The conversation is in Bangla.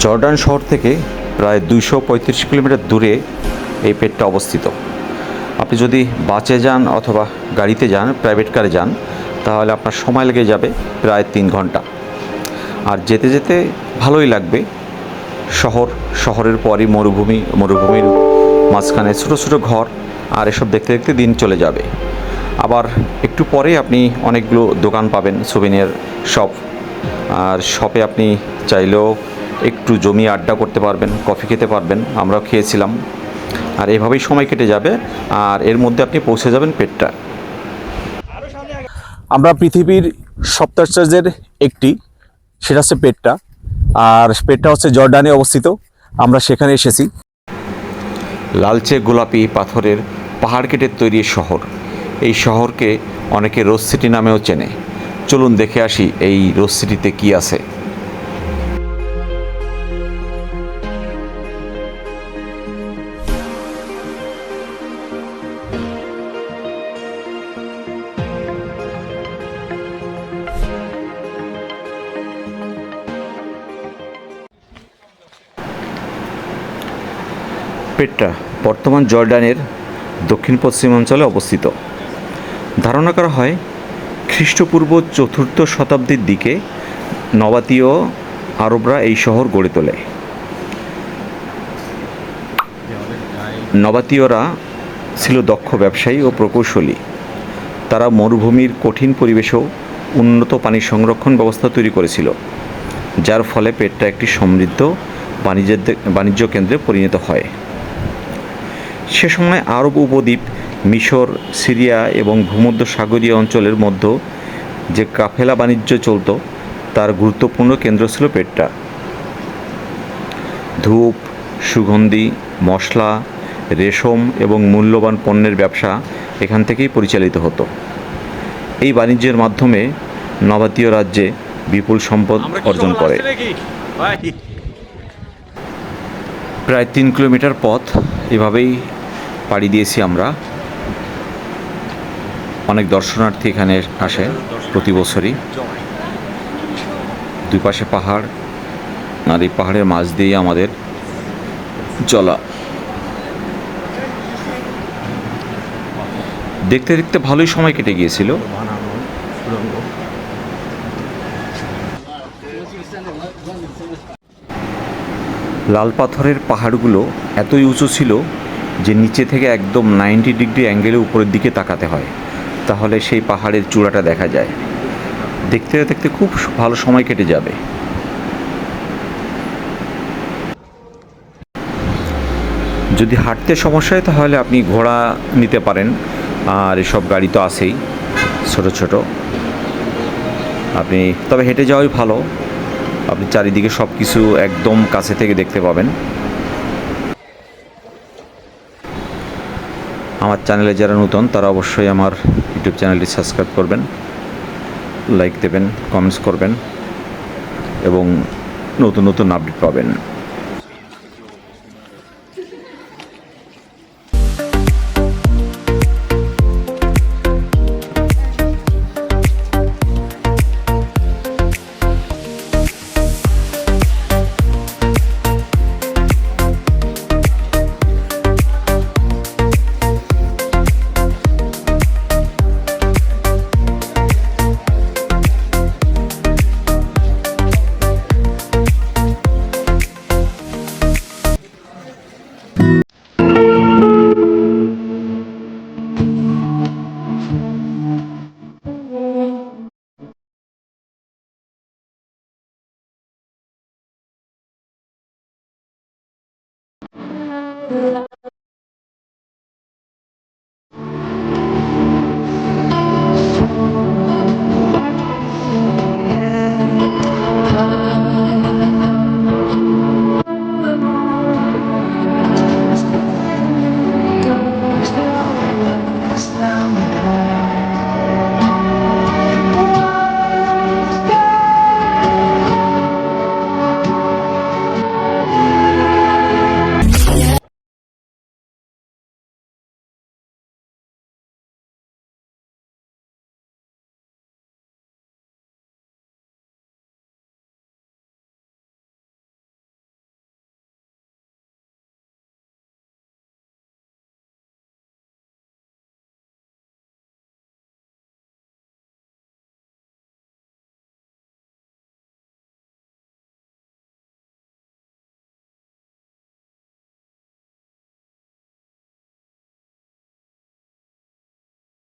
জর্ডান শহর থেকে প্রায় 235 কিলোমিটার দূরে এই পেটটা অবস্থিত। আপনি যদি বাসে যান অথবা গাড়িতে যান, প্রাইভেট কারে যান, তাহলে আপনার সময় লেগে যাবে প্রায় 3 ঘন্টা। আর যেতে যেতে ভালোই লাগবে। শহরের পরই মরুভূমির মাঝখানে ছোটো ছোটো ঘর, আর এসব দেখতে দেখতে দিন চলে যাবে। আবার একটু পরে আপনি অনেকগুলো দোকান পাবেন, সুভেনিয়ার শপ। আর শপে আপনি চাইলেও একটু জমিয়ে আড্ডা করতে পারবেন, কফি খেতে পারবেন। আমরাও খেয়েছিলাম। আর এভাবেই সময় কেটে যাবে, আর এর মধ্যে আপনি পৌঁছে যাবেন পেট্রা। আমরা পৃথিবীর সপ্তাশ্চর্যের একটি, সেটা হচ্ছে পেট্রা। আর পেট্রা হচ্ছে জর্ডানে অবস্থিত। আমরা সেখানে এসেছি। লালচে গোলাপি পাথরের পাহাড় কেটে তৈরি শহর। এই শহরকে অনেকে রোজ সিটি নামেও চেনে। চলুন দেখে আসি এই রোজ সিটিতে কী আছে। পেট্রা বর্তমান জর্ডানের দক্ষিণ পশ্চিমাঞ্চলে অবস্থিত। ধারণা করা হয় খ্রিস্টপূর্ব 4র্থ শতাব্দীর দিকে নবাতীয় আরবরা এই শহর গড়ে তোলে। নবাতীয়রা ছিল দক্ষ ব্যবসায়ী ও প্রকৌশলী। তারা মরুভূমির কঠিন পরিবেশেও উন্নত পানি সংরক্ষণ ব্যবস্থা তৈরি করেছিল, যার ফলে পেট্রা একটি সমৃদ্ধ বাণিজ্য কেন্দ্রে পরিণত হয়। সে সময় আরব উপদ্বীপ, মিশর, সিরিয়া এবং ভূমধ্যসাগরীয় অঞ্চলের মধ্যে যে কাফেলা বাণিজ্য চলত, তার গুরুত্বপূর্ণ কেন্দ্র ছিল পেট্রা। ধূপ, সুগন্ধি, মশলা, রেশম এবং মূল্যবান পণ্যের ব্যবসা এখান থেকেই পরিচালিত হতো। এই বাণিজ্যের মাধ্যমে নবাতীয় রাজ্যে বিপুল সম্পদ অর্জন করে। প্রায় 3 কিলোমিটার পথ এভাবেই পাড়ি দিয়েছি আমরা। অনেক দর্শনার্থী এখানে আসে প্রতি বছরই। দুই পাশে পাহাড়, আর এই পাহাড়ের মাঝ দিয়ে আমাদের চলা। দেখতে দেখতে ভালোই সময় কেটে গিয়েছিল। লাল পাথরের পাহাড়গুলো এতই উঁচু ছিল যে নিচে থেকে একদম 90 ডিগ্রি অ্যাঙ্গেলে উপরের দিকে তাকাতে হয়, তাহলে সেই পাহাড়ের চূড়াটা দেখা যায়। দেখতে দেখতে খুব ভালো সময় কেটে যাবে। যদি হাঁটতে সমস্যা হয় তাহলে আপনি ঘোড়া নিতে পারেন, আর এসব গাড়ি তো আছেই ছোট ছোট। আপনি তবে হেঁটে যাওয়াই ভালো। আপনি চারিদিকে সব কিছু একদম কাছে থেকে দেখতে পাবেন। আমার চ্যানেলে যারা নতুন, তারা অবশ্যই আমার ইউটিউব চ্যানেলটি সাবস্ক্রাইব করবেন, লাইক দেবেন, কমেন্টস করবেন এবং নতুন নতুন আপডেট পাবেন।